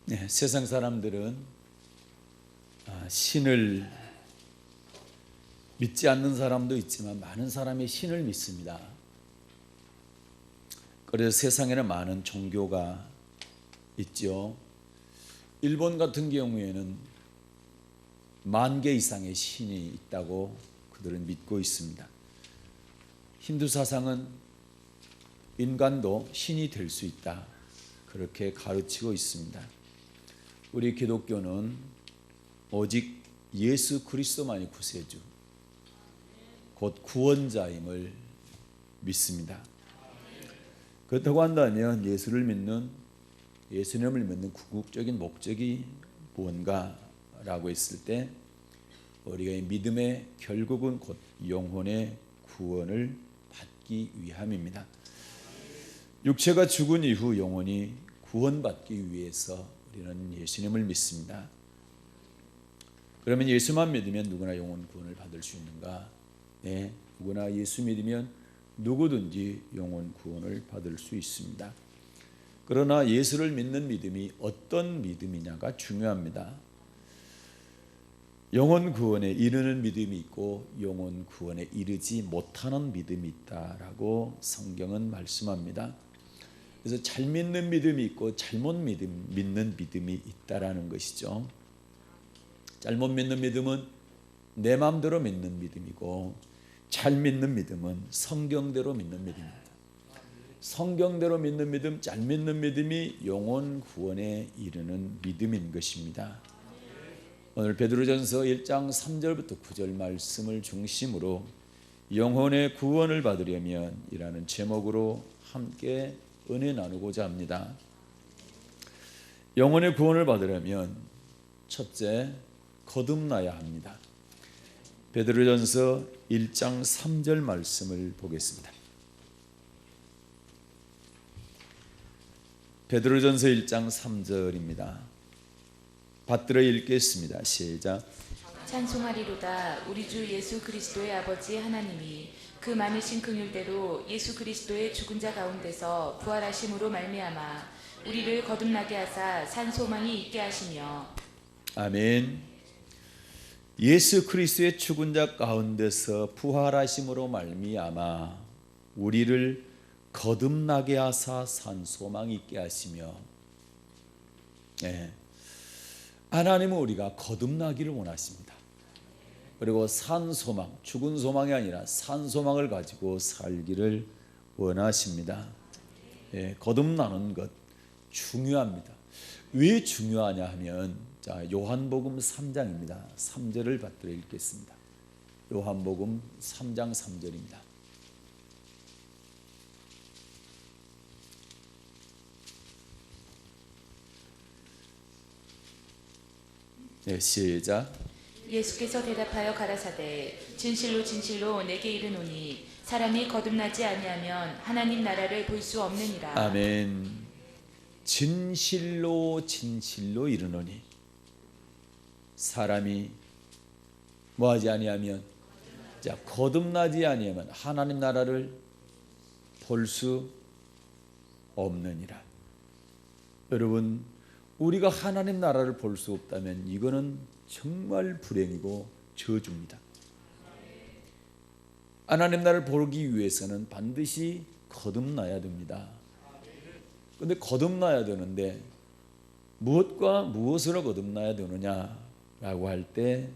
네, 세상 사람들은 신을 믿지 않는 사람도 있지만 많은 사람이 신을 믿습니다. 그래서 세상에는 많은 종교가 있죠. 일본 같은 경우에는 10,000개 이상의 신이 있다고 그들은 믿고 있습니다. 힌두 사상은 인간도 신이 될 수 있다, 그렇게 가르치고 있습니다. 우리 기독교는 오직 예수 그리스도만이 구세주, 곧 구원자임을 믿습니다. 그렇다고 한다면 예수님을 믿는 궁극적인 목적이 무언가라고 했을 때 우리가 이 믿음의 결국은 곧 영혼의 구원을 받기 위함입니다. 육체가 죽은 이후 영혼이 구원받기 위해서 우리는 예수님을 믿습니다. 그러면 예수만 믿으면 누구나 영혼 구원을 받을 수 있는가? 네, 누구나 예수 믿으면 누구든지 영혼 구원을 받을 수 있습니다. 그러나 예수를 믿는 믿음이 어떤 믿음이냐가 중요합니다. 영혼 구원에 이르는 믿음이 있고 영혼 구원에 이르지 못하는 믿음이 있다라고 성경은 말씀합니다. 그래서 잘 믿는 믿음이 있고 잘못 믿는 믿음이 있다라는 것이죠. 잘못 믿는 믿음은 내 마음대로 믿는 믿음이고, 잘 믿는 믿음은 성경대로 믿는 믿음입니다. 성경대로 믿는 믿음, 잘 믿는 믿음이 영혼 구원에 이르는 믿음인 것입니다. 오늘 베드로전서 1장 3절부터 9절 말씀을 중심으로 영혼의 구원을 받으려면 이라는 제목으로 함께 은혜 나누고자 합니다. 영혼의 구원을 받으려면 첫째, 거듭나야 합니다. 베드로전서 1장 3절 말씀을 보겠습니다. 베드로전서 1장 3절입니다. 받들어 읽겠습니다. 시작. 찬송하리로다. 우리 주 예수 그리스도의 아버지 하나님이 그 많으신 긍휼대로 예수 그리스도의 죽은 자 가운데서 부활하심으로 말미암아 우리를 거듭나게 하사 산 소망이 있게 하시며. 아멘. 예수 그리스도의 죽은 자 가운데서 부활하심으로 말미암아 우리를 거듭나게 하사 산 소망이 있게 하시며. 네. 하나님은 우리가 거듭나기를 원하십니다. 그리고 산 소망, 죽은 소망이 아니라 산 소망을 가지고 살기를 원하십니다. 예, 거듭나는 것 중요합니다. 왜 중요하냐 하면, 자, 요한복음 3장입니다. 3절을 받들어 읽겠습니다. 요한복음 3장 3절입니다. 네, 시작. 예수께서 대답하여 가라사대 진실로 진실로 내게 이르노니 사람이 거듭나지 아니하면 하나님 나라를 볼 수 없느니라. 아멘. 진실로 진실로 이르노니, 사람이 뭐하지 아니하면, 자, 거듭나지 아니하면 하나님 나라를 볼 수 없느니라. 여러분, 우리가 하나님 나라를 볼 수 없다면 이거는 정말 불행이고 저주입니다. 하나님 나라를 보기 위해서는 반드시 거듭나야 됩니다. 그런데 거듭나야 되는데 무엇과 무엇으로 거듭나야 되느냐라고 할 때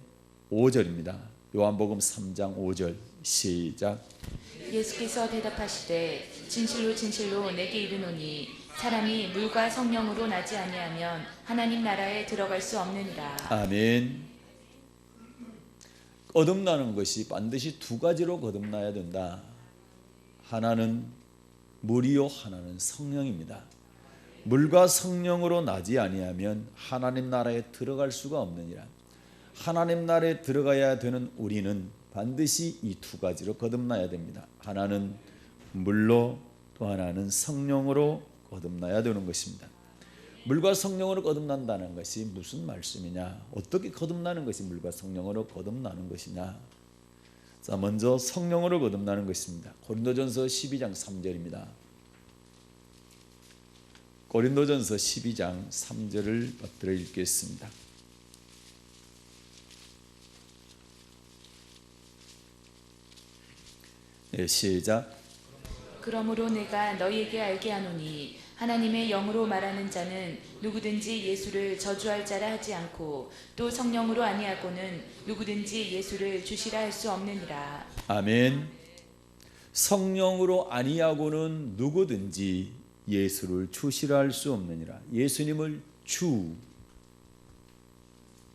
5절입니다. 요한복음 3장 5절 시작. 예수께서 대답하시되 진실로 진실로 내게 이르노니 사람이 물과 성령으로 나지 아니하면 하나님 나라에 들어갈 수 없느니라. 아멘. 거듭나는 것이 반드시 두 가지로 거듭나야 된다. 하나는 물이요, 하나는 성령입니다. 물과 성령으로 나지 아니하면 하나님 나라에 들어갈 수가 없느니라. 하나님 나라에 들어가야 되는 우리는 반드시 이 두 가지로 거듭나야 됩니다. 하나는 물로, 또 하나는 성령으로 거듭나야 되는 것입니다. 물과 성령으로 거듭난다는 것이 무슨 말씀이냐? 어떻게 거듭나는 것이 물과 성령으로 거듭나는 것이냐? 자, 먼저 성령으로 거듭나는 것입니다. 고린도전서 12장 3절입니다. 고린도전서 12장 3절을 받들어 읽겠습니다. 네, 시작. 그러므로 내가 너희에게 알게 하노니 하나님의 영으로 말하는 자는 누구든지 예수를 저주할 자라 하지 않고 또 성령으로 아니하고는 누구든지 예수를 주시라 할 수 없느니라. 아멘. 성령으로 아니하고는 누구든지 예수를 주시라 할 수 없느니라. 예수님을 주,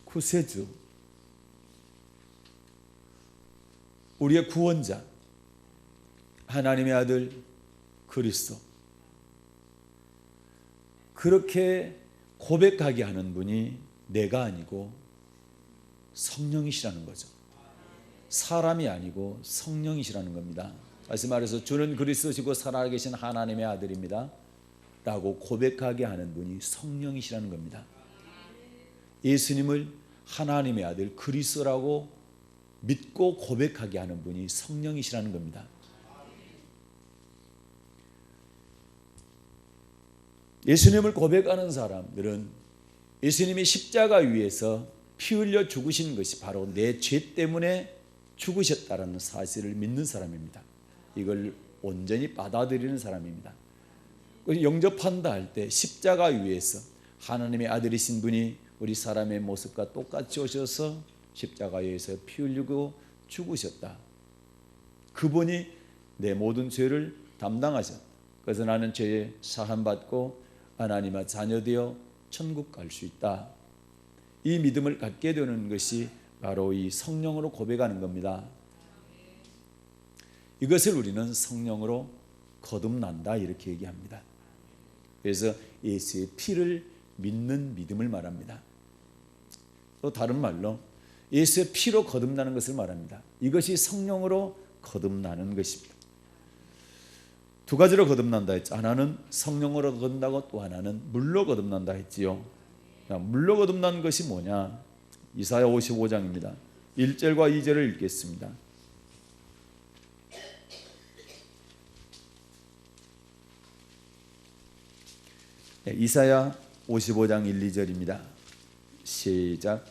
구세주, 우리의 구원자, 하나님의 아들 그리스도, 그렇게 고백하게 하는 분이 내가 아니고 성령이시라는 거죠. 사람이 아니고 성령이시라는 겁니다. 다시 말해서 주는 그리스도시고 살아계신 하나님의 아들입니다 라고 고백하게 하는 분이 성령이시라는 겁니다. 예수님을 하나님의 아들 그리스도라고 믿고 고백하게 하는 분이 성령이시라는 겁니다. 예수님을 고백하는 사람들은 예수님이 십자가 위에서 피 흘려 죽으신 것이 바로 내 죄 때문에 죽으셨다는 사실을 믿는 사람입니다. 이걸 온전히 받아들이는 사람입니다. 영접한다 할 때 십자가 위에서 하나님의 아들이신 분이 우리 사람의 모습과 똑같이 오셔서 십자가 위에서 피 흘리고 죽으셨다. 그분이 내 모든 죄를 담당하셨다. 그래서 나는 죄에 사함받고 하나님의 자녀되어 천국 갈 수 있다. 이 믿음을 갖게 되는 것이 바로 이 성령으로 고백하는 겁니다. 이것을 우리는 성령으로 거듭난다 이렇게 얘기합니다. 그래서 예수의 피를 믿는 믿음을 말합니다. 또 다른 말로 예수의 피로 거듭나는 것을 말합니다. 이것이 성령으로 거듭나는 것입니다. 두 가지로 거듭난다 했죠. 하나는 성령으로 거듭나고 또 하나는 물로 거듭난다 했지요. 물로 거듭난 것이 뭐냐? 이사야 55장입니다. 1절과 2절을 읽겠습니다. 이사야 55장 1, 2절입니다. 시작.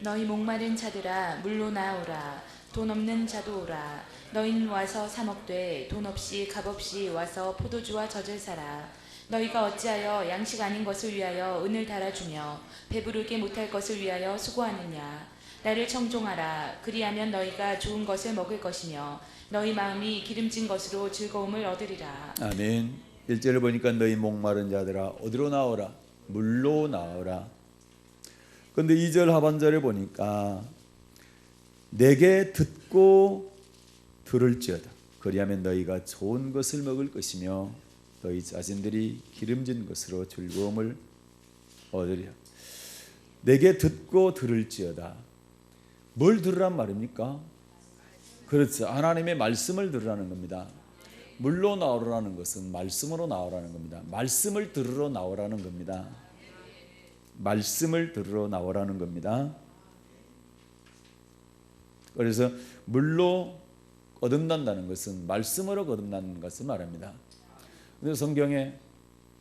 너희 목마른 자들아 물로 나오라. 돈 없는 자도 오라. 너희는 와서 사 먹되 돈 없이 값 없이 와서 포도주와 젖을 사라. 너희가 어찌하여 양식 아닌 것을 위하여 은을 달아주며 배부르게 못할 것을 위하여 수고하느냐. 나를 청종하라. 그리하면 너희가 좋은 것을 먹을 것이며 너희 마음이 기름진 것으로 즐거움을 얻으리라. 아멘. 1절을 보니까 너희 목마른 자들아 어디로 나오라? 물로 나오라. 그런데 2절 하반절에 보니까 내게 듣고 들을지어다. 그리하면 너희가 좋은 것을 먹을 것이며 너희 자신들이 기름진 것으로 즐거움을 얻으리라. 내게 듣고 들을지어다. 뭘 들으란 말입니까? 그렇죠. 하나님의 말씀을 들으라는 겁니다. 물로 나오라는 것은 말씀으로 나오라는 겁니다. 말씀을 들으러 나오라는 겁니다. 말씀을 들으러 나오라는 겁니다. 그래서 물로 거듭난다는 것은 말씀으로 거듭나는 것을 말합니다. 그래서 성경에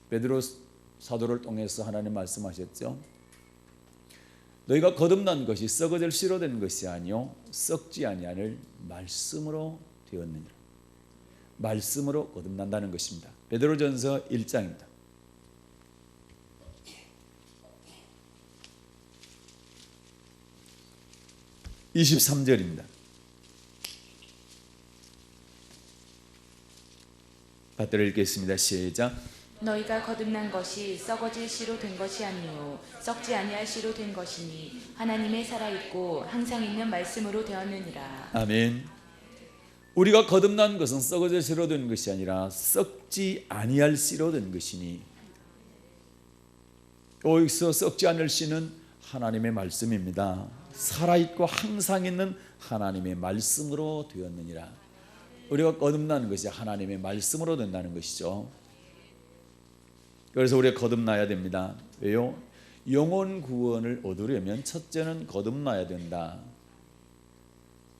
베드로 사도를 통해서 하나님 말씀하셨죠. 너희가 거듭난 것이 썩어질 씨로 된 것이 아니요 썩지 아니하는 말씀으로 되었느니라. 말씀으로 거듭난다는 것입니다. 베드로전서 1장입니다. 23절입니다. 받들어 읽겠습니다. 시작. 너희가 거듭난 것이 썩어질 씨로 된 것이 아니요 썩지 아니할 씨로 된 것이니 하나님의 살아있고 항상 있는 말씀으로 되었느니라. 아멘. 우리가 거듭난 것은 썩어질 씨로 된 것이 아니라 썩지 아니할 씨로 된 것이니, 여기서 썩지 않을 씨는 하나님의 말씀입니다. 살아있고 항상 있는 하나님의 말씀으로 되었느니라. 우리가 거듭나는 것이 하나님의 말씀으로 된다는 것이죠. 그래서 우리가 거듭나야 됩니다. 왜요? 영혼 구원을 얻으려면 첫째는 거듭나야 된다.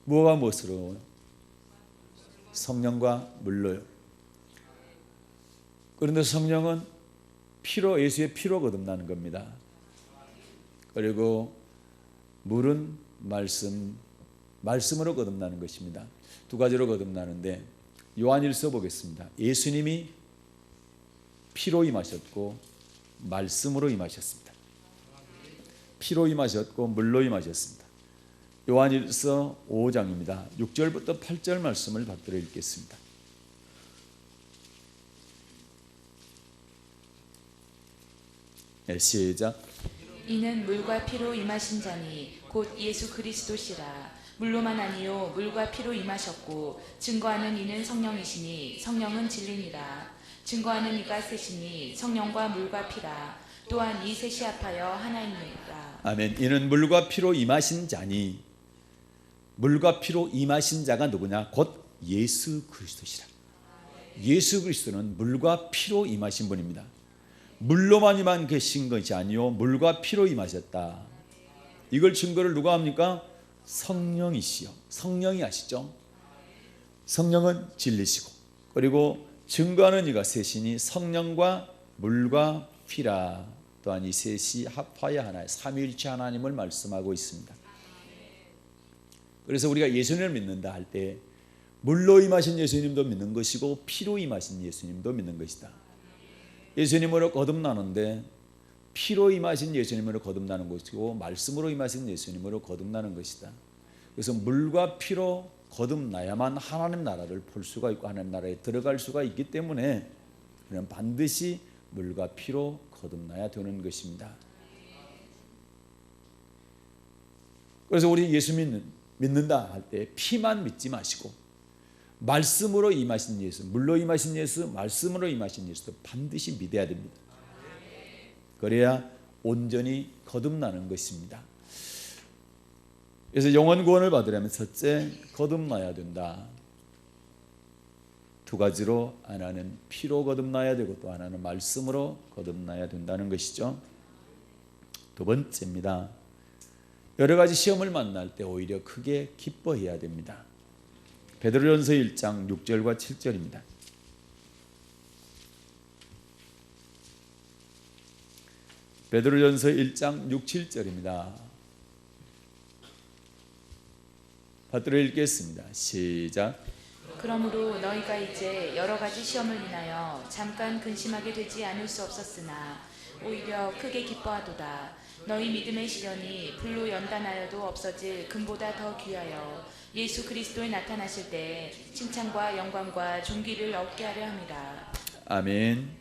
무엇과 무엇으로? 성령과 물로요. 그런데 성령은 피로, 예수의 피로 거듭나는 겁니다. 그리고 물은 말씀으로 거듭나는 것입니다. 두 가지로 거듭나는데 요한일서 보겠습니다. 예수님이 피로 임하셨고 말씀으로 임하셨습니다. 피로 임하셨고 물로 임하셨습니다. 요한일서 5장입니다. 6절부터 8절 말씀을 받들어 읽겠습니다. 네, 시작. 이는 물과 피로 임하신 자니 곧 예수 그리스도시라. 물로만 아니요 물과 피로 임하셨고 증거하는 이는 성령이시니 성령은 진리니라. 증거하는 이가 셋이니 성령과 물과 피라. 또한 이 셋이 합하여 하나이니라. 아멘. 이는 물과 피로 임하신 자니, 물과 피로 임하신 자가 누구냐? 곧 예수 그리스도시라. 예수 그리스도는 물과 피로 임하신 분입니다. 물로만 임한 계신 것이 아니요 물과 피로 임하셨다. 이걸 증거를 누가 합니까? 성령이시요. 성령이 하시죠. 성령은 진리시고, 그리고 증거하는 이가 셋이니 성령과 물과 피라. 또한 이 셋이 합하여 하나의 삼위일체 하나님을 말씀하고 있습니다. 그래서 우리가 예수님을 믿는다 할 때 물로 임하신 예수님도 믿는 것이고 피로 임하신 예수님도 믿는 것이다. 예수님으로 거듭나는데 피로 임하신 예수님으로 거듭나는 것이고 말씀으로 임하신 예수님으로 거듭나는 것이다. 그래서 물과 피로 거듭나야만 하나님 나라를 볼 수가 있고 하나님 나라에 들어갈 수가 있기 때문에 우리는 반드시 물과 피로 거듭나야 되는 것입니다. 그래서 우리 예수 믿는다 할 때 피만 믿지 마시고 말씀으로 임하신 예수, 물로 임하신 예수, 말씀으로 임하신 예수도 반드시 믿어야 됩니다. 그래야 온전히 거듭나는 것입니다. 그래서 영원 구원을 받으려면 첫째, 거듭나야 된다. 두 가지로, 하나는 피로 거듭나야 되고 또 하나는 말씀으로 거듭나야 된다는 것이죠. 두 번째입니다. 여러 가지 시험을 만날 때 오히려 크게 기뻐해야 됩니다. 베드로전서 1장 6절과 7절입니다. 베드로전서 1장 6, 7절입니다. 받들어 읽겠습니다. 시작. 그러므로 너희가 이제 여러 가지 시험을 인하여 잠깐 근심하게 되지 않을 수 없었으나 오히려 크게 기뻐하도다. 너희 믿음의 시련이 불로 연단하여도 없어질 금보다 더 귀하여 예수 그리스도에 나타나실 때 칭찬과 영광과 존귀를 얻게 하려 함이라. 아멘.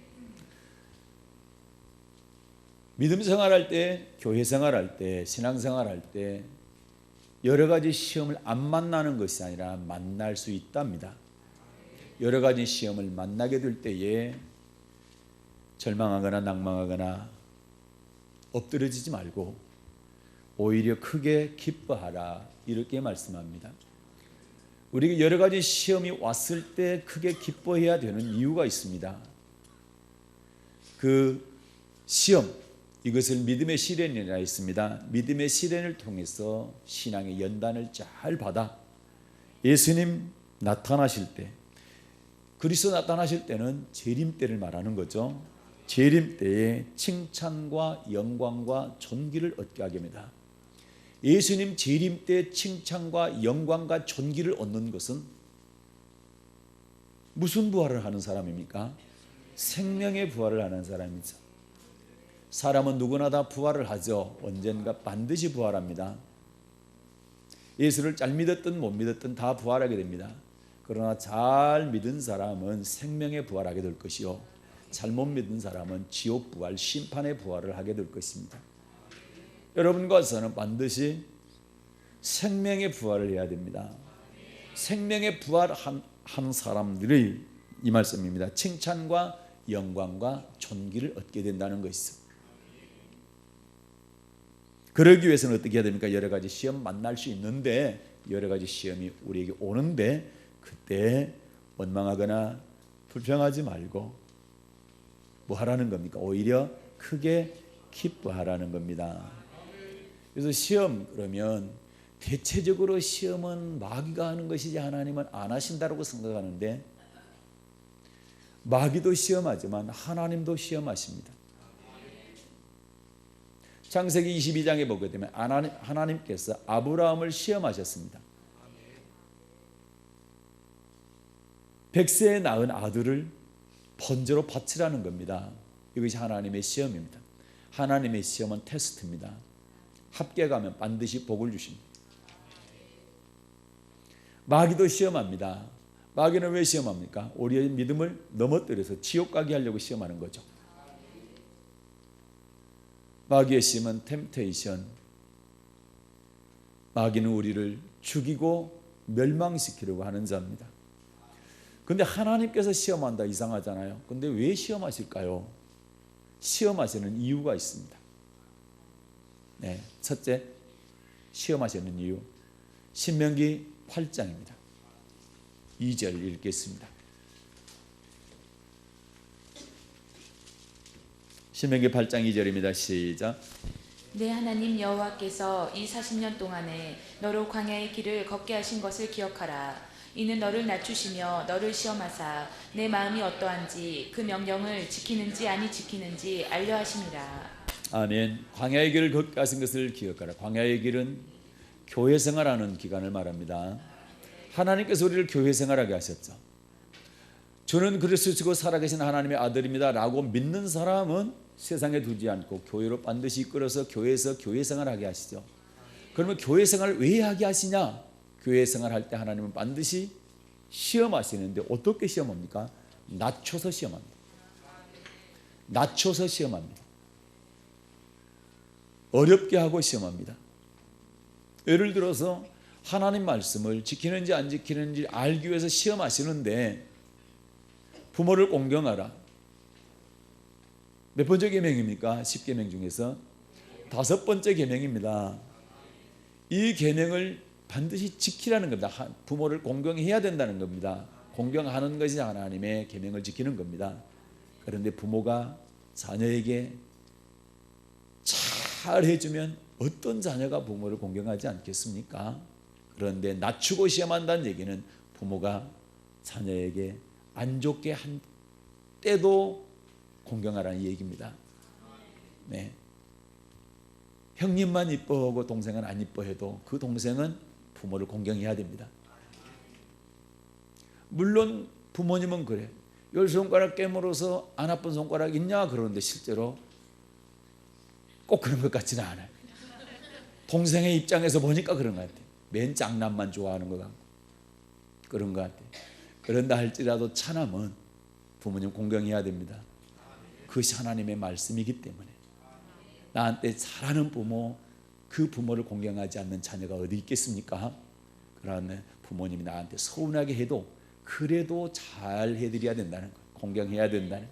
믿음 생활할 때, 교회 생활할 때, 신앙 생활할 때 여러 가지 시험을 안 만나는 것이 아니라 만날 수 있답니다. 여러 가지 시험을 만나게 될 때에 절망하거나 낭망하거나 엎드려지지 말고 오히려 크게 기뻐하라, 이렇게 말씀합니다. 우리가 여러 가지 시험이 왔을 때 크게 기뻐해야 되는 이유가 있습니다. 그 시험, 이것을 믿음의 시련이라 했습니다. 믿음의 시련을 통해서 신앙의 연단을 잘 받아 예수님 나타나실 때, 그리스도 나타나실 때는 재림 때를 말하는 거죠. 재림 때에 칭찬과 영광과 존귀를 얻게 하게 합니다. 예수님 재림 때 칭찬과 영광과 존귀를 얻는 것은 무슨 부활을 하는 사람입니까? 생명의 부활을 하는 사람이죠. 사람은 누구나 다 부활을 하죠. 언젠가 반드시 부활합니다. 예수를 잘 믿었든 못 믿었든 다 부활하게 됩니다. 그러나 잘 믿은 사람은 생명의 부활하게 될 것이요, 잘못 믿은 사람은 지옥 부활, 심판의 부활을 하게 될 것입니다. 여러분과 저는 반드시 생명의 부활을 해야 됩니다. 생명의 부활한 사람들이 이 말씀입니다. 칭찬과 영광과 존귀를 얻게 된다는 것이죠. 그러기 위해서는 어떻게 해야 됩니까? 여러 가지 시험 만날 수 있는데, 여러 가지 시험이 우리에게 오는데 그때 원망하거나 불평하지 말고 뭐 하라는 겁니까? 오히려 크게 기뻐하라는 겁니다. 그래서 시험, 그러면 대체적으로 시험은 마귀가 하는 것이지 하나님은 안 하신다고 생각하는데, 마귀도 시험하지만 하나님도 시험하십니다. 창세기 22장에 보게 되면 하나님께서 아브라함을 시험하셨습니다. 100세에 낳은 아들을 번제로 바치라는 겁니다. 이것이 하나님의 시험입니다. 하나님의 시험은 테스트입니다. 합격하면 반드시 복을 주십니다. 마귀도 시험합니다. 마귀는 왜 시험합니까? 우리의 믿음을 넘어뜨려서 지옥 가게 하려고 시험하는 거죠. 마귀의 시험은 템테이션. 마귀는 우리를 죽이고 멸망시키려고 하는 자입니다. 근데 하나님께서 시험한다 이상하잖아요. 근데 왜 시험하실까요? 시험하시는 이유가 있습니다. 네, 첫째, 시험하시는 이유. 신명기 8장입니다. 2절 읽겠습니다. 신명기 8장 2절입니다. 시작. 내 하나님 여호와께서 이 40년 동안에 너로 광야의 길을 걷게 하신 것을 기억하라. 이는 너를 낮추시며 너를 시험하사 내 마음이 어떠한지 그 명령을 지키는지 아니 지키는지 알려 하심이라. 아멘. 광야의 길을 걷게 하신 것을 기억하라. 광야의 길은 교회 생활하는 기간을 말합니다. 하나님께서 우리를 교회 생활하게 하셨죠. 저는 그리스도시고 살아계신 하나님의 아들입니다 라고 믿는 사람은 세상에 두지 않고 교회로 반드시 이끌어서 교회에서 교회 생활하게 하시죠. 그러면 교회 생활을 왜 하게 하시냐? 교회 생활할 때 하나님은 반드시 시험하시는데 어떻게 시험합니까? 낮춰서 시험합니다. 낮춰서 시험합니다. 어렵게 하고 시험합니다. 예를 들어서 하나님 말씀을 지키는지 안 지키는지 알기 위해서 시험하시는데 부모를 공경하라. 몇 번째 계명입니까? 10계명 중에서 5번째 계명입니다. 이 계명을 반드시 지키라는 겁니다. 부모를 공경해야 된다는 겁니다. 공경하는 것이 하나님의 계명을 지키는 겁니다. 그런데 부모가 자녀에게 잘 해주면 어떤 자녀가 부모를 공경하지 않겠습니까? 그런데 낮추고 시험한다는 얘기는 부모가 자녀에게 안 좋게 한 때도 공경하라는 얘기입니다. 네. 형님만 이뻐하고 동생은 안 이뻐해도 그 동생은 부모를 공경해야 됩니다. 물론 부모님은 그래. 10손가락 깨물어서 안 아픈 손가락 있냐? 그러는데 실제로 꼭 그런 것 같지는 않아요. 동생의 입장에서 보니까 그런 것 같아요. 맨 장난만 좋아하는 것 같고 그런 것 같아요. 그런다 할지라도 차남은 부모님 공경해야 됩니다. 그것이 하나님의 말씀이기 때문에. 나한테 잘하는 부모, 그 부모를 공경하지 않는 자녀가 어디 있겠습니까? 그러면 부모님이 나한테 서운하게 해도 그래도 잘 해드려야 된다는 거예요. 공경해야 된다는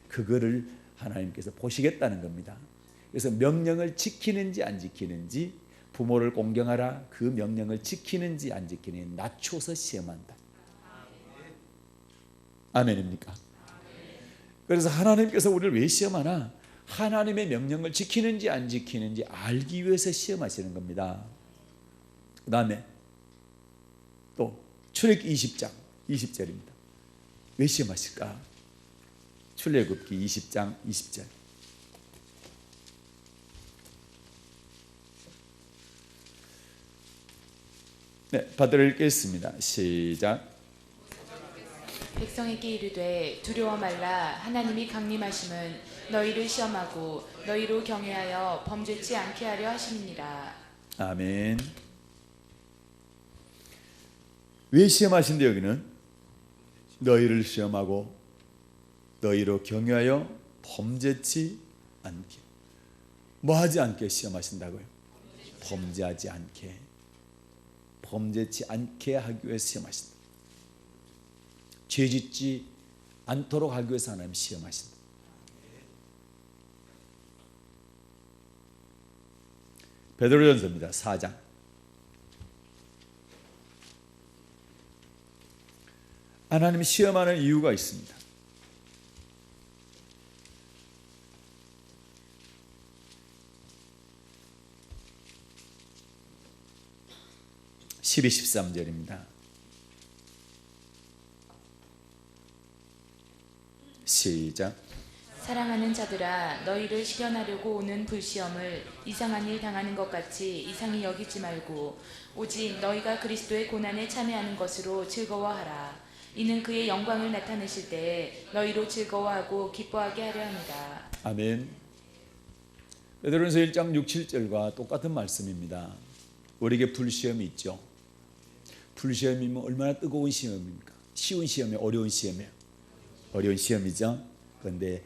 그거를 하나님께서 보시겠다는 겁니다. 그래서 명령을 지키는지 안 지키는지, 부모를 공경하라 그 명령을 지키는지 안 지키는지 낮춰서 시험한다. 아멘입니까? 그래서 하나님께서 우리를 왜 시험하나? 하나님의 명령을 지키는지 안 지키는지 알기 위해서 시험하시는 겁니다. 그 다음에 또 출애굽기 20장 20절입니다. 왜 시험하실까? 출애굽기 20장 20절. 네, 받들어 읽겠습니다. 시작. 백성에게 이르되 두려워 말라. 하나님이 강림하심은 너희를 시험하고 너희로 경외하여 범죄치 않게 하려 하심이니라. 아멘. 왜 시험하신대? 여기는 너희를 시험하고 너희로 경외하여 범죄치 않게. 뭐 하지 않게 시험하신다고요? 범죄하지 않게. 범죄치 않게 하기 위해서 시험하신다. 죄짓지 않도록 하기 위해서 하나님 시험하신다. 베드로전서입니다. 4장. 하나님이 시험하는 이유가 있습니다. (12, 13절입니다) 시작. 사랑하는 자들아, 너희를 시련하려고 오는 불시험을 이상한 일 당하는 것 같이 이상히 여기지 말고 오직 너희가 그리스도의 고난에 참여하는 것으로 즐거워하라. 이는 그의 영광을 나타내실 때에 너희로 즐거워하고 기뻐하게 하려 합니다. 아멘. 베드로전서 1장 6, 7절과 똑같은 말씀입니다. 우리에게 불시험이 있죠. 불시험이면 얼마나 뜨거운 시험입니까? 쉬운 시험이에요? 어려운 시험이에요? 어려운 시험이죠. 그런데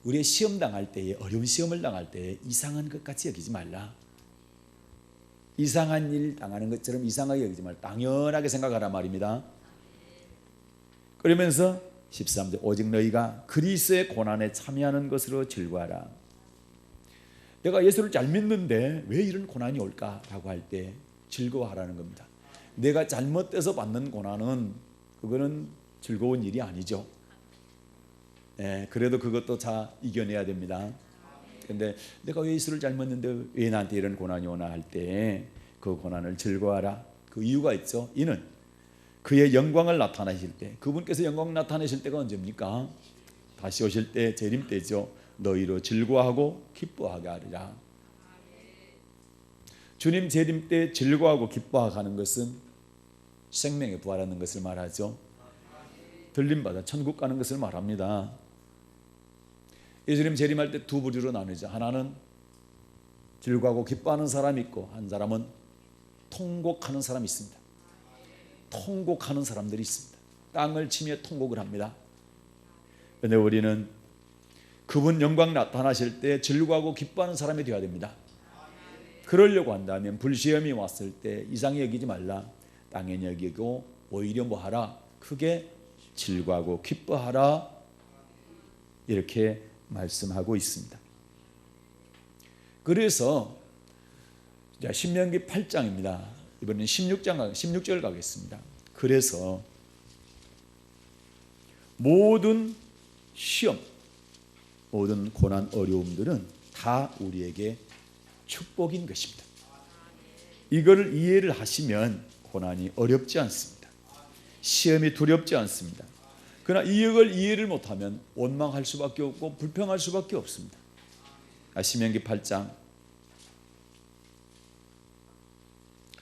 우리의 시험 당할 때에, 어려운 시험을 당할 때에 이상한 것 같이 여기지 말라. 이상한 일 당하는 것처럼 이상하게 여기지 말라. 당연하게 생각하란 말입니다. 그러면서 13절, 오직 너희가 그리스도의 고난에 참여하는 것으로 즐거워하라. 내가 예수를 잘 믿는데 왜 이런 고난이 올까라고 할 때 즐거워하라는 겁니다. 내가 잘못돼서 받는 고난은 그거는 즐거운 일이 아니죠. 그래도 그것도 다 이겨내야 됩니다. 그런데 내가 왜 예수를 잘 믿는데 왜 나한테 이런 고난이 오나 할 때 그 고난을 즐거워하라. 그 이유가 있죠. 이는 그의 영광을 나타내실 때, 그분께서 영광 나타내실 때가 언제입니까? 다시 오실 때, 재림 때죠. 너희로 즐거워하고 기뻐하게 하리라. 주님 재림 때 즐거워하고 기뻐하는 것은 생명의 부활하는 것을 말하죠. 들림받아 천국 가는 것을 말합니다. 예수님 재림할 때 두 부류로 나누죠. 하나는 즐거워하고 기뻐하는 사람이 있고, 한 사람은 통곡하는 사람이 있습니다. 통곡하는 사람들이 있습니다. 땅을 치며 통곡을 합니다. 그런데 우리는 그분 영광 나타나실 때 즐거워하고 기뻐하는 사람이 되어야 됩니다. 그러려고 한다면 불시험이 왔을 때 이상히 여기지 말라. 당연히 여기고 오히려 뭐하라? 크게 즐거워하고 기뻐하라. 이렇게 말씀하고 있습니다. 그래서 신명기 8장입니다. 이번엔 16절 가겠습니다. 그래서 모든 시험, 모든 고난, 어려움들은 다 우리에게 축복인 것입니다. 이거를 이해를 하시면 고난이 어렵지 않습니다. 시험이 두렵지 않습니다. 그러나 이걸 이해를 못하면 원망할 수밖에 없고 불평할 수밖에 없습니다. 신명기 8장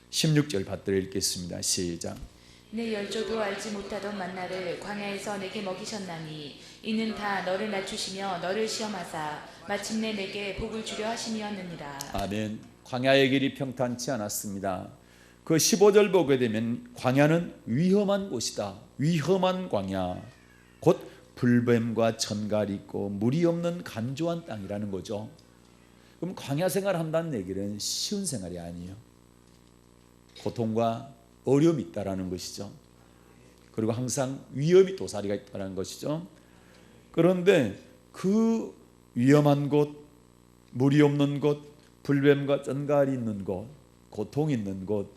16절 받들어 읽겠습니다. 시작. 내 열조도 알지 못하던 만나를 광야에서 내게 먹이셨나니 이는 다 너를 낮추시며 너를 시험하사 마침내 내게 복을 주려 하심이었느니라. 아멘. 광야의 길이 평탄치 않았습니다. 그 15절 보게 되면 광야는 위험한 곳이다. 위험한 광야. 곧 불뱀과 전갈이 있고 물이 없는 간조한 땅이라는 거죠. 그럼 광야 생활한다는 얘기는 쉬운 생활이 아니에요. 고통과 어려움이 있다라는 것이죠. 그리고 항상 위험이 도사리가 있다는 것이죠. 그런데 그 위험한 곳, 물이 없는 곳, 불뱀과 전갈이 있는 곳, 고통이 있는 곳,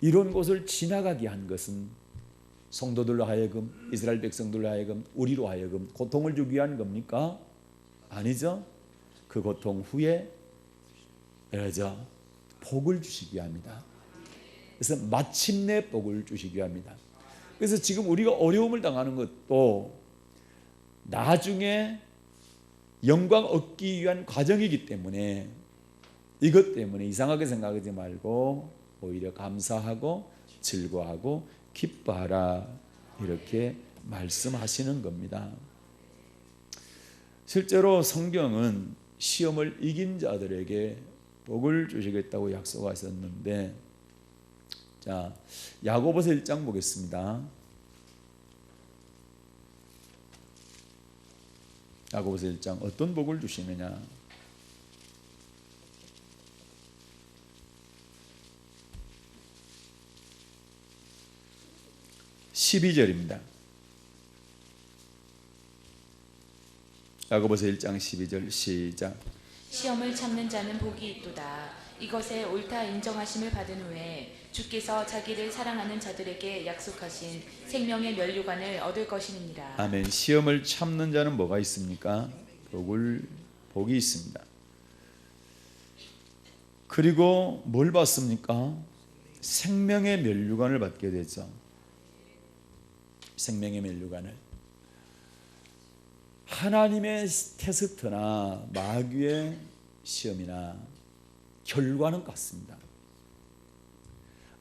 이런 곳을 지나가게 한 것은 성도들로 하여금, 이스라엘 백성들로 하여금, 우리로 하여금 고통을 주기 위한 겁니까? 아니죠. 그 고통 후에 복을 주시기 위함이다. 그래서 마침내 복을 주시기 위함이다. 그래서 지금 우리가 어려움을 당하는 것도 나중에 영광 얻기 위한 과정이기 때문에 이것 때문에 이상하게 생각하지 말고 오히려 감사하고 즐거워하고 기뻐하라, 이렇게 말씀하시는 겁니다. 실제로 성경은 시험을 이긴 자들에게 복을 주시겠다고 약속하셨는데, 자, 야고보서 1장 보겠습니다. 야고보서 1장 어떤 복을 주시느냐? 12절입니다. 야고보서 1장 12절 시작. 시험을 참는 자는 복이 있도다. 이것에 옳다 인정하심을 받은 후에 주께서 자기를 사랑하는 자들에게 약속하신 생명의 면류관을 얻을 것이니라. 아멘. 시험을 참는 자는 뭐가 있습니까? 복이 있습니다. 그리고 뭘 받습니까? 생명의 면류관을 받게 되죠. 생명의 면류관을. 하나님의 테스트나 마귀의 시험이나 결과는 같습니다.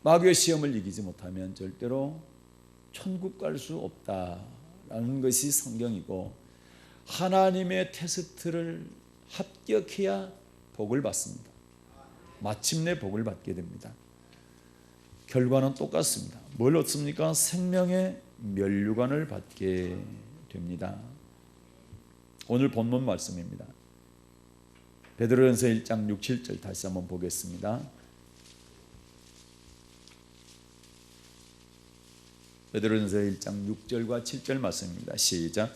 마귀의 시험을 이기지 못하면 절대로 천국 갈 수 없다라는 것이 성경이고, 하나님의 테스트를 합격해야 복을 받습니다. 마침내 복을 받게 됩니다. 결과는 똑같습니다. 뭘 얻습니까? 생명의 면류관을 받게 됩니다. 오늘 본문 말씀입니다. 베드로전서 1장 6, 7절 다시 한번 보겠습니다. 베드로전서 1장 6절과 7절 말씀입니다. 시작.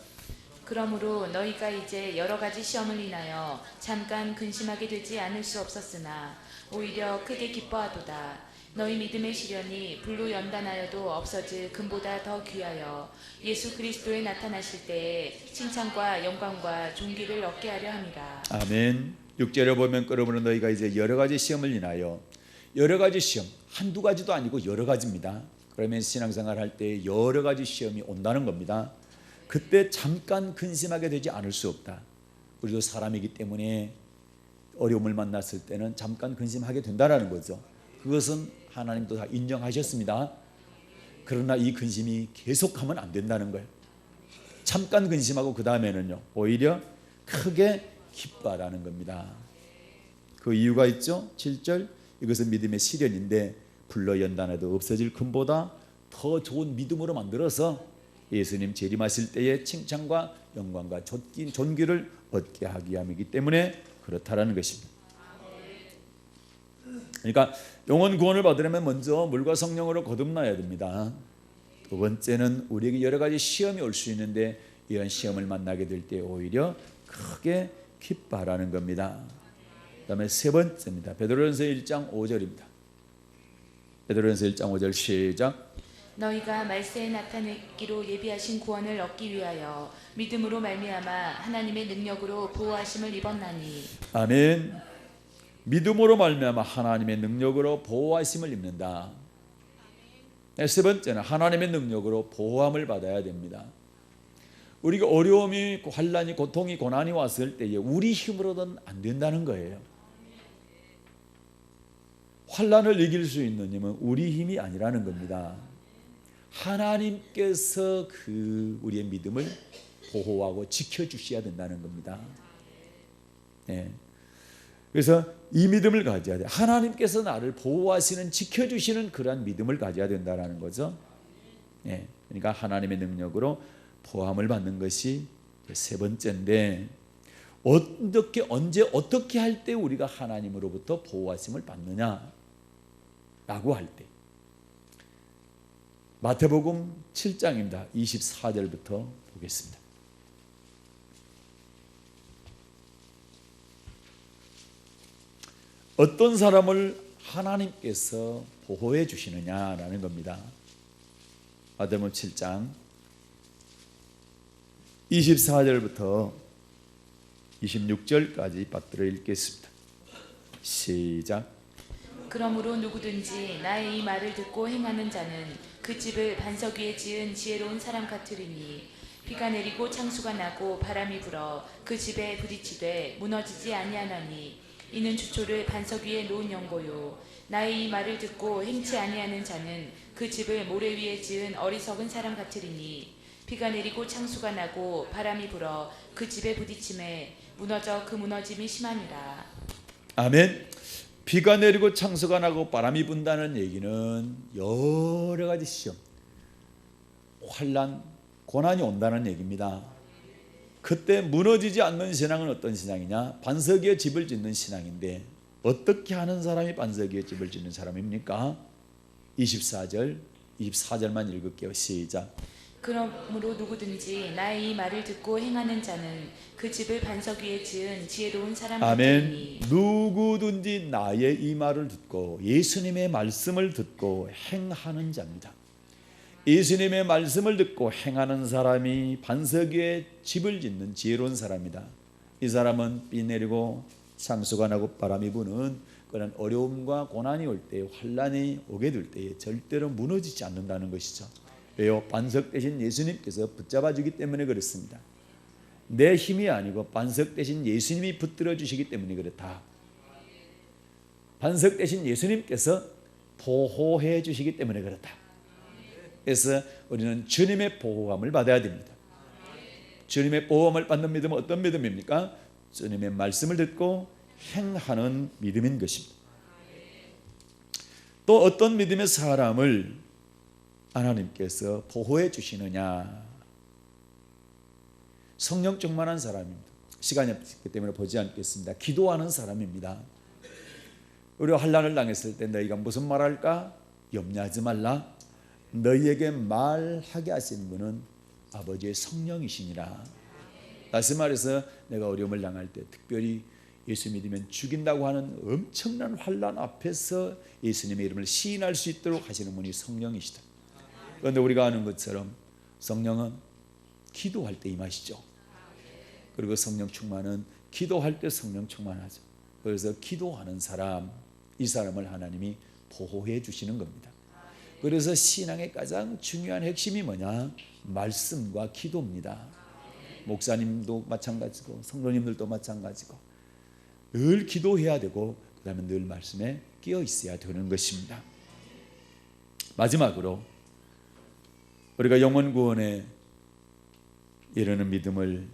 그러므로 너희가 이제 여러 가지 시험을 인하여 잠깐 근심하게 되지 않을 수 없었으나 오히려 크게 기뻐하도다. 너희 믿음의 시련이 불로 연단하여도 없어질 금보다 더 귀하여 예수 그리스도에 나타나실 때에 칭찬과 영광과 존귀를 얻게 하려 함이라. 아멘. 6절에 보면 그러므로 너희가 이제 여러 가지 시험을 인하여, 여러 가지 시험, 한두 가지도 아니고 여러 가지입니다. 그러면 신앙생활 할 때 여러 가지 시험이 온다는 겁니다. 그때 잠깐 근심하게 되지 않을 수 없다. 우리도 사람이기 때문에 어려움을 만났을 때는 잠깐 근심하게 된다는 거죠. 그것은 하나님도 다 인정하셨습니다. 그러나 이 근심이 계속하면 안 된다는 거예요. 잠깐 근심하고 그 다음에는요, 오히려 크게 기뻐하라는 겁니다. 그 이유가 있죠. 7절, 이것은 믿음의 시련인데 불로 연단해도 없어질 금보다 더 좋은 믿음으로 만들어서 예수님 재림하실 때에 칭찬과 영광과 존귀를 얻게 하기 위함이기 때문에 그렇다라는 것입니다. 그러니까 영혼 구원을 받으려면 먼저 물과 성령으로 거듭나야 됩니다. 두 번째는 우리에게 여러 가지 시험이 올 수 있는데 이런 시험을 만나게 될 때 오히려 크게 기뻐하라는 겁니다. 그 다음에 세 번째입니다. 베드로전서 1장 5절입니다. 베드로전서 1장 5절 시작. 너희가 말세에 나타내기로 예비하신 구원을 얻기 위하여 믿음으로 말미암아 하나님의 능력으로 보호하심을 입었나니. 아멘. 믿음으로 말미암아 하나님의 능력으로 보호하심을 입는다. 세 번째는 하나님의 능력으로 보호함을 받아야 됩니다. 우리가 어려움이, 환난이, 고통이, 고난이 왔을 때에 우리 힘으로는 안 된다는 거예요. 환난을 이길 수 있는 힘은 우리 힘이 아니라는 겁니다. 하나님께서 우리의 믿음을 보호하고 지켜주셔야 된다는 겁니다. 네. 그래서 이 믿음을 가져야 돼. 하나님께서 나를 보호하시는, 지켜주시는 그러한 믿음을 가져야 된다는 거죠. 네. 그러니까 하나님의 능력으로 보호함을 받는 것이 세 번째인데, 어떻게, 언제, 어떻게 할 때 우리가 하나님으로부터 보호하심을 받느냐라고 할 때, 마태복음 7장입니다. 24절부터 보겠습니다. 어떤 사람을 하나님께서 보호해 주시느냐라는 겁니다. 마태복음 7장 24절부터 26절까지 받들어 읽겠습니다. 시작. 그러므로 누구든지 나의 이 말을 듣고 행하는 자는 그 집을 반석 위에 지은 지혜로운 사람 같으리니 비가 내리고 창수가 나고 바람이 불어 그 집에 부딪히되 무너지지 아니하나니 이는 주초를 반석 위에 놓은 연고요. 나의 이 말을 듣고 행치 아니하는 자는 그 집을 모래 위에 지은 어리석은 사람 같으리니 비가 내리고 창수가 나고 바람이 불어 그 집에 부딪힘에 무너져 그 무너짐이 심하니라. 아멘. 비가 내리고 창수가 나고 바람이 분다는 얘기는 여러 가지 시험, 환난, 고난이 온다는 얘기입니다. 그때 무너지지 않는 신앙은 어떤 신앙이냐? 반석 위에 집을 짓는 신앙인데, 어떻게 하는 사람이 반석 위에 집을 짓는 사람입니까? 24절만 읽을게요. 시작. 그러므로 누구든지 나의 이 말을 듣고 행하는 자는 그 집을 반석 위에 지은 지혜로운 사람 같으니. 아멘. 누구든지 나의 이 말을 듣고 예수님의 말씀을 듣고 행하는 자입니다. 예수님의 말씀을 듣고 행하는 사람이 반석 위에 집을 짓는 지혜로운 사람이다. 이 사람은 비 내리고 창수가 나고 바람이 부는 그런 어려움과 고난이 올 때, 환난이 오게 될 때에 절대로 무너지지 않는다는 것이죠. 왜요? 반석 대신 예수님께서 붙잡아 주기 때문에 그렇습니다. 내 힘이 아니고 반석 대신 예수님이 붙들어 주시기 때문에 그렇다. 반석 대신 예수님께서 보호해 주시기 때문에 그렇다. 그래서 우리는 주님의 보호감을 받아야 됩니다. 주님의 보호감을 받는 믿음은 어떤 믿음입니까? 주님의 말씀을 듣고 행하는 믿음인 것입니다. 또 어떤 믿음의 사람을 하나님께서 보호해 주시느냐? 성령 충만한 사람입니다. 시간이 없기 때문에 보지 않겠습니다. 기도하는 사람입니다. 우리가 환난을 당했을 때 너희가 무슨 말할까? 염려하지 말라. 너희에게 말하게 하신 분은 아버지의 성령이시니라. 다시 말해서 내가 어려움을 당할 때 특별히 예수 믿으면 죽인다고 하는 엄청난 환난 앞에서 예수님의 이름을 시인할 수 있도록 하시는 분이 성령이시다. 그런데 우리가 아는 것처럼 성령은 기도할 때 임하시죠. 그리고 성령 충만은 기도할 때 성령 충만하죠. 그래서 기도하는 사람, 이 사람을 하나님이 보호해 주시는 겁니다. 그래서 신앙의 가장 중요한 핵심이 뭐냐? 말씀과 기도입니다. 목사님도 마찬가지고 성도님들도 마찬가지고 늘 기도해야 되고 그 다음에 늘 말씀에 끼어 있어야 되는 것입니다. 마지막으로 우리가 영혼 구원에 이르는 믿음을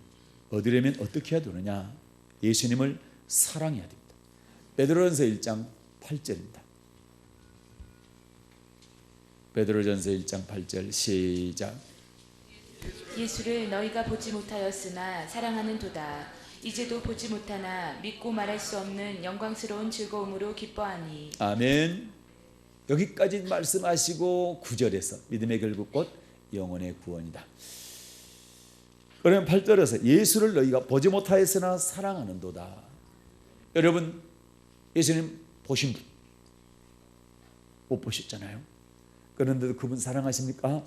얻으려면 어떻게 해야 되느냐? 예수님을 사랑해야 됩니다. 베드로전서 1장 8절입니다. 베드로전서 1장 8절 시작. 예수를 너희가 보지 못하였으나 사랑하는 도다. 이제도 보지 못하나 믿고 말할 수 없는 영광스러운 즐거움으로 기뻐하니. 아멘. 여기까지 말씀하시고 9절에서 믿음의 결국 곧 영혼의 구원이다. 그러면 8절에서 예수를 너희가 보지 못하였으나 사랑하는 도다. 여러분 예수님 보신 분 못 보셨잖아요. 그런데도 그분 사랑하십니까?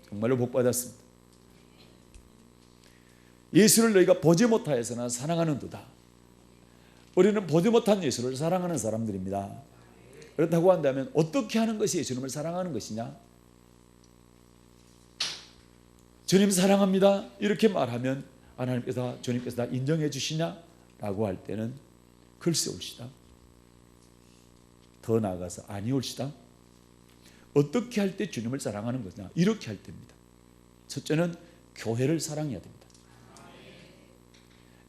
정말로 복 받았습니다. 예수를 너희가 보지 못하였으나 사랑하는 도다. 우리는 보지 못한 예수를 사랑하는 사람들입니다. 그렇다고 한다면 어떻게 하는 것이 예수님을 사랑하는 것이냐? 주님 사랑합니다 이렇게 말하면 하나님께서 주님께서 다 인정해 주시냐? 라고 할 때는 글쎄 옳시다. 더 나아가서 아니 옳시다. 어떻게 할 때 주님을 사랑하는 거냐? 이렇게 할 때입니다. 첫째는 교회를 사랑해야 됩니다.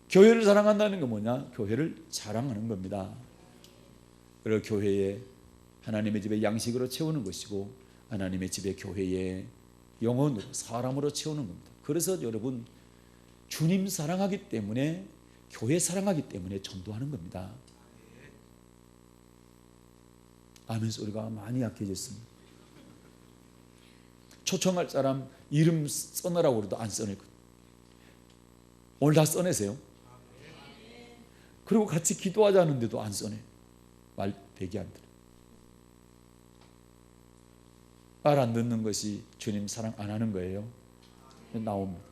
교회를 사랑한다는 건 뭐냐? 교회를 자랑하는 겁니다. 그리고 교회에 하나님의 집에 양식으로 채우는 것이고 하나님의 집에 교회에 영혼으로 사람으로 채우는 겁니다. 그래서 여러분 주님 사랑하기 때문에 교회 사랑하기 때문에 전도하는 겁니다. 아멘 소리가 많이 약해졌습니다. 초청할 사람 이름 써내라고 그래도 안 써내거든요. 오늘 다 써내세요. 그리고 같이 기도하자는데도 안 써내. 말 되게 안 들어. 말 안 듣는 것이 주님 사랑 안 하는 거예요. 나옵니다.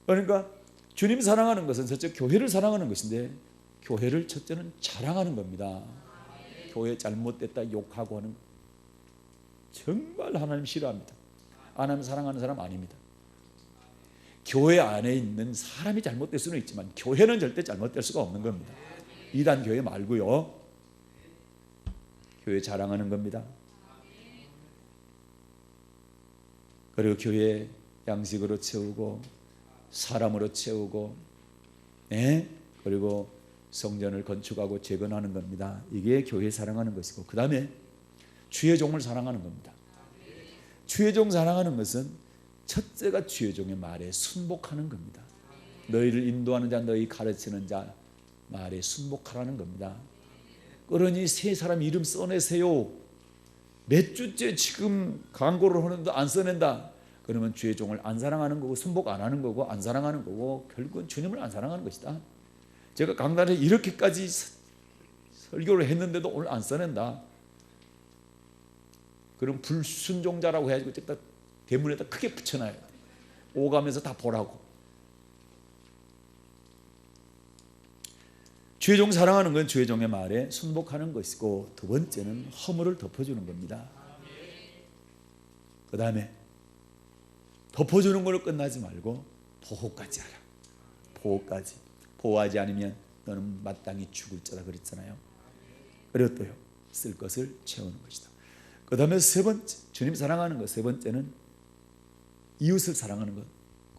그러니까 주님 사랑하는 것은 첫째 교회를 사랑하는 것인데 교회를 첫째는 자랑하는 겁니다. 교회 잘못됐다 욕하고 하는 정말 하나님 싫어합니다. 하나님 사랑하는 사람 아닙니다. 교회 안에 있는 사람이 잘못될 수는 있지만 교회는 절대 잘못될 수가 없는 겁니다. 이단 교회 말고요. 교회 자랑하는 겁니다. 그리고 교회 양식으로 채우고 사람으로 채우고 그리고 성전을 건축하고 재건하는 겁니다. 이게 교회 사랑하는 것이고 그 다음에 주의 종을 사랑하는 겁니다. 주의 종 사랑하는 것은 첫째가 주의 종의 말에 순복하는 겁니다. 너희를 인도하는 자 너희 가르치는 자 말에 순복하라는 겁니다. 그러니 세 사람 이름 써내세요. 몇 주째 지금 광고를 하는데 안 써낸다. 그러면 주의 종을 안 사랑하는 거고 순복 안 하는 거고 안 사랑하는 거고 결국은 주님을 안 사랑하는 것이다. 제가 강단에 이렇게까지 설교를 했는데도 오늘 안 써낸다. 그럼 불순종자라고 해가지고 딱 대문에다 크게 붙여놔야 돼. 오가면서 다 보라고. 주의 종 사랑하는 건 주의 종의 말에 순복하는 것이고 두 번째는 허물을 덮어주는 겁니다. 그 다음에 덮어주는 걸로 끝나지 말고 보호까지 하라. 보호까지. 보호하지 않으면 너는 마땅히 죽을 자다 그랬잖아요. 그리고 또요, 쓸 것을 채우는 것이다. 그 다음에 세 번째, 주님 사랑하는 것. 세 번째는 이웃을 사랑하는 것.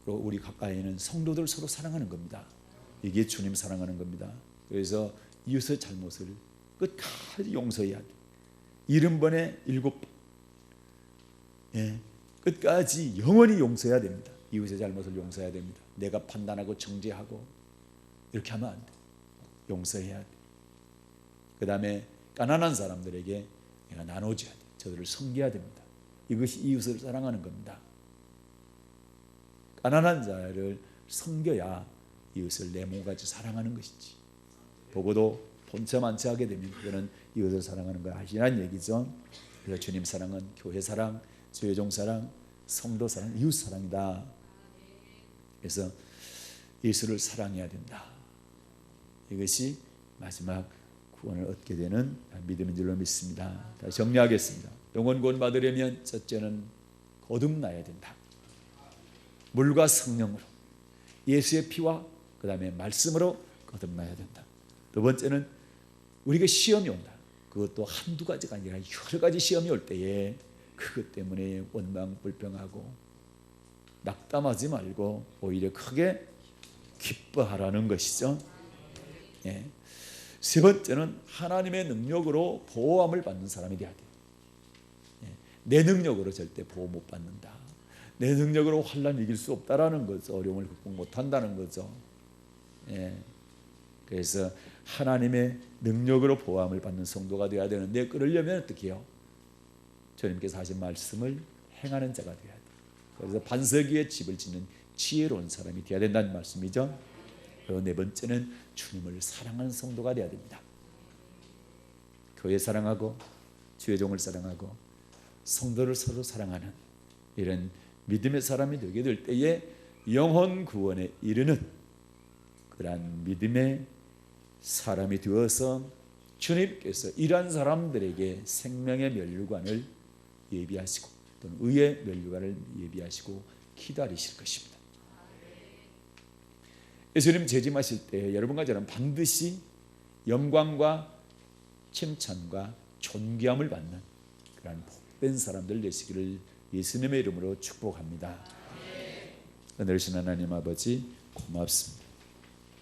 그리고 우리 가까이 있는 성도들 서로 사랑하는 겁니다. 이게 주님 사랑하는 겁니다. 그래서 이웃의 잘못을 끝까지 용서해야 돼. 70번에 7번. 예, 끝까지 영원히 용서해야 됩니다. 이웃의 잘못을 용서해야 됩니다. 내가 판단하고 정죄하고 이렇게 하면 안 돼. 용서해야 돼. 그 다음에 가난한 사람들에게 내가 나눠줘야 돼. 저들을 섬겨야 됩니다. 이것이 이웃을 사랑하는 겁니다. 가난한 자를 섬겨야 이웃을 내 몸같이 사랑하는 것이지. 보고도 본체만치 하게 되면 그거는 이웃을 사랑하는 거 아시란 얘기죠. 그래서 주님 사랑은 교회 사랑, 주의종 사랑, 성도 사랑, 이웃 사랑이다. 그래서 예수를 사랑해야 된다. 이것이 마지막 구원을 얻게 되는 믿음인 줄로 믿습니다. 다시 정리하겠습니다. 영원 구원 받으려면 첫째는 거듭나야 된다. 물과 성령으로, 예수의 피와 그 다음에 말씀으로 거듭나야 된다. 두 번째는 우리가 시험이 온다. 그것도 한두 가지가 아니라 여러 가지 시험이 올 때에 그것 때문에 원망 불평하고 낙담하지 말고 오히려 크게 기뻐하라는 것이죠. 예. 세 번째는 하나님의 능력으로 보호함을 받는 사람이 되어야 돼요. 예. 내 능력으로 절대 보호 못 받는다. 내 능력으로 환난 이길 수 없다라는 거죠. 어려움을 극복 못한다는 거죠. 예. 그래서 하나님의 능력으로 보호함을 받는 성도가 되어야 되는데, 그러려면 어떻게 해요? 주님께서 하신 말씀을 행하는 자가 되어야 돼요. 그래서 반석 위에 집을 짓는 지혜로운 사람이 되어야 된다는 말씀이죠. 그리고 네 번째는 주님을 사랑하는 성도가 되어야 됩니다. 교회 사랑하고 주의 종을 사랑하고 성도를 서로 사랑하는 이런 믿음의 사람이 되게 될 때에 영혼 구원에 이르는 그러한 믿음의 사람이 되어서 주님께서 이러한 사람들에게 생명의 면류관을 예비하시고 또는 의의 면류관을 예비하시고 기다리실 것입니다. 예수님 재림하실 때 여러분과 저는 반드시 영광과 칭찬과 존귀함을 받는 그런 복된 사람들 되시기를 예수님의 이름으로 축복합니다. 은혜로우신 하나님 아버지 고맙습니다.